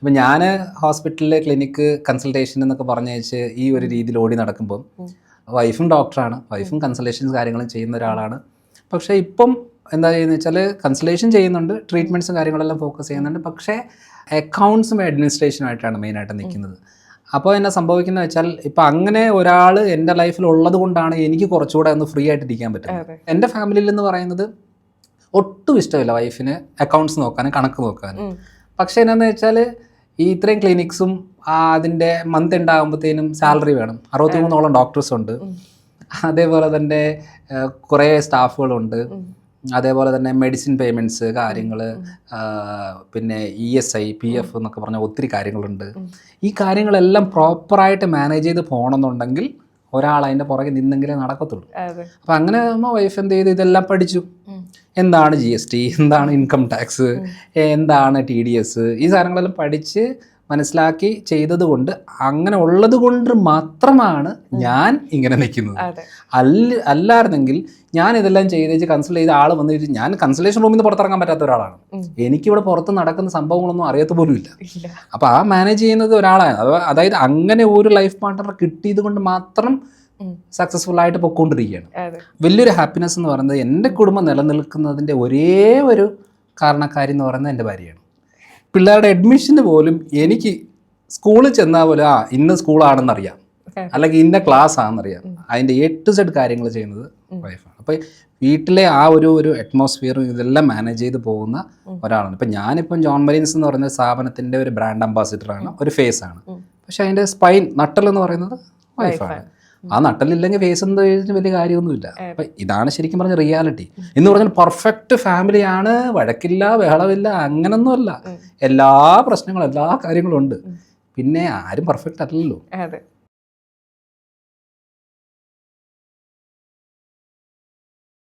ഇപ്പം ഞാൻ ഹോസ്പിറ്റലിൽ ക്ലിനിക്ക് കൺസൾട്ടേഷൻ എന്നൊക്കെ പറഞ്ഞു വെച്ച് ഈ ഒരു രീതിയിൽ ഓടി നടക്കുമ്പം വൈഫും ഡോക്ടറാണ്, വൈഫും കൺസൾട്ടേഷൻസ് കാര്യങ്ങളും ചെയ്യുന്ന ഒരാളാണ്. പക്ഷേ ഇപ്പം എന്താ ചെയ്യുന്നത് വെച്ചാൽ കൺസൾട്ടേഷൻ ചെയ്യുന്നുണ്ട്, ട്രീറ്റ്മെൻറ്റ്സും കാര്യങ്ങളെല്ലാം ഫോക്കസ് ചെയ്യുന്നുണ്ട്. പക്ഷേ അക്കൗണ്ട്സും അഡ്മിനിസ്ട്രേഷനുമായിട്ടാണ് മെയിനായിട്ട് നിൽക്കുന്നത്. അപ്പോൾ എന്നെ സംഭവിക്കുന്നത് വെച്ചാൽ ഇപ്പം അങ്ങനെ ഒരാൾ എൻ്റെ ലൈഫിൽ ഉള്ളത് കൊണ്ടാണ് എനിക്ക് കുറച്ചുകൂടെ ഒന്ന് ഫ്രീ ആയിട്ട് ഇരിക്കാൻ പറ്റുന്നത്. എൻ്റെ ഫാമിലിയിൽ എന്ന് പറയുന്നത് ഒട്ടും ഇഷ്ടമില്ല വൈഫിന് അക്കൗണ്ട്സ് നോക്കാനും കണക്ക് നോക്കാനും. പക്ഷേ എന്നാന്ന് വെച്ചാൽ ഈ ഇത്രയും ക്ലിനിക്സും അതിൻ്റെ മന്ത് ഉണ്ടാകുമ്പോഴത്തേനും സാലറി വേണം. 63ഓളം ഡോക്ടേഴ്സ് ഉണ്ട്, അതേപോലെ തന്നെ കുറേ സ്റ്റാഫുകളുണ്ട്, അതേപോലെ തന്നെ മെഡിസിൻ പേയ്മെൻറ്റ്സ് കാര്യങ്ങൾ, പിന്നെ ESI PF എന്നൊക്കെ പറഞ്ഞാൽ ഒത്തിരി കാര്യങ്ങളുണ്ട്. ഈ കാര്യങ്ങളെല്ലാം പ്രോപ്പറായിട്ട് മാനേജ് ചെയ്ത് പോകണമെന്നുണ്ടെങ്കിൽ ഒരാൾ അതിൻ്റെ പുറകെ നിന്നെങ്കിലേ നടക്കത്തുള്ളൂ. അപ്പം അങ്ങനെ ആകുമ്പോൾ വൈഫ് എന്ത് ചെയ്ത് ഇതെല്ലാം പഠിച്ചു. എന്താണ് GST, എന്താണ് ഇൻകം ടാക്സ്, എന്താണ് TDS, ഈ സാധനങ്ങളെല്ലാം പഠിച്ച് മനസ്സിലാക്കി ചെയ്തത് കൊണ്ട്, അങ്ങനെ ഉള്ളത് കൊണ്ട് മാത്രമാണ് ഞാൻ ഇങ്ങനെ നിൽക്കുന്നത്. അല്ലായിരുന്നെങ്കിൽ ഞാൻ ഇതെല്ലാം ചെയ്തേച്ച് കൺസൾട്ട് ചെയ്ത ആൾ വന്നിട്ട്, ഞാൻ കൺസൾട്ടേഷൻ റൂമിൽ നിന്ന് പുറത്തിറങ്ങാൻ പറ്റാത്ത ഒരാളാണ്. എനിക്കിവിടെ പുറത്ത് നടക്കുന്ന സംഭവങ്ങളൊന്നും അറിയാത്ത പോലും ഇല്ല. അപ്പോൾ ആ മാനേജ് ചെയ്യുന്നത് ഒരാളാണ്. അതായത് അങ്ങനെ ഒരു ലൈഫ് പാർട്ട്ണർ കിട്ടിയത് കൊണ്ട് മാത്രം സക്സസ്ഫുൾ ആയിട്ട് പൊയ്ക്കൊണ്ടിരിക്കുകയാണ്. വലിയൊരു ഹാപ്പിനെസ് എന്ന് പറയുന്നത് എൻ്റെ കുടുംബം നിലനിൽക്കുന്നതിൻ്റെ ഒരേ ഒരു കാരണക്കാരി എന്ന് പറയുന്നത് എൻ്റെ ഭാര്യയാണ്. പിള്ളേരുടെ അഡ്മിഷന് പോലും എനിക്ക് സ്കൂളിൽ ചെന്നാൽ പോലും ഇന്ന സ്കൂളാണെന്നറിയാം, അല്ലെങ്കിൽ ഇന്ന ക്ലാസ് ആണെന്നറിയാം. അതിൻ്റെ A to Z കാര്യങ്ങൾ ചെയ്യുന്നത് വൈഫാണ്. അപ്പോൾ വീട്ടിലെ ആ ഒരു അറ്റ്മോസ്ഫിയറും ഇതെല്ലാം മാനേജ് ചെയ്ത് പോകുന്ന ഒരാളാണ്. ഇപ്പം ഞാനിപ്പം ജോൺ മരീൻസ് എന്ന് പറയുന്ന സ്ഥാപനത്തിൻ്റെ ഒരു ബ്രാൻഡ് അംബാസിഡറാണ്, ഒരു ഫേസ് ആണ്. പക്ഷേ അതിൻ്റെ സ്പൈൻ നട്ടൽ എന്ന് പറയുന്നത് വൈഫാണ്. ആ നട്ടലില്ലെങ്കിൽ ഫേസ് എന്ന് ചോദിച്ചിട്ട് വലിയ കാര്യമൊന്നുമില്ല. അപ്പം ഇതാണ് ശരിക്കും പറഞ്ഞ റിയാലിറ്റി എന്ന് പറഞ്ഞാൽ പെർഫെക്റ്റ് ഫാമിലിയാണ്, വഴക്കില്ല, ബഹളമില്ല, അങ്ങനൊന്നുമല്ല. എല്ലാ പ്രശ്നങ്ങളും എല്ലാ കാര്യങ്ങളും ഉണ്ട്. പിന്നെ ആരും പെർഫെക്റ്റ് അല്ലല്ലോ.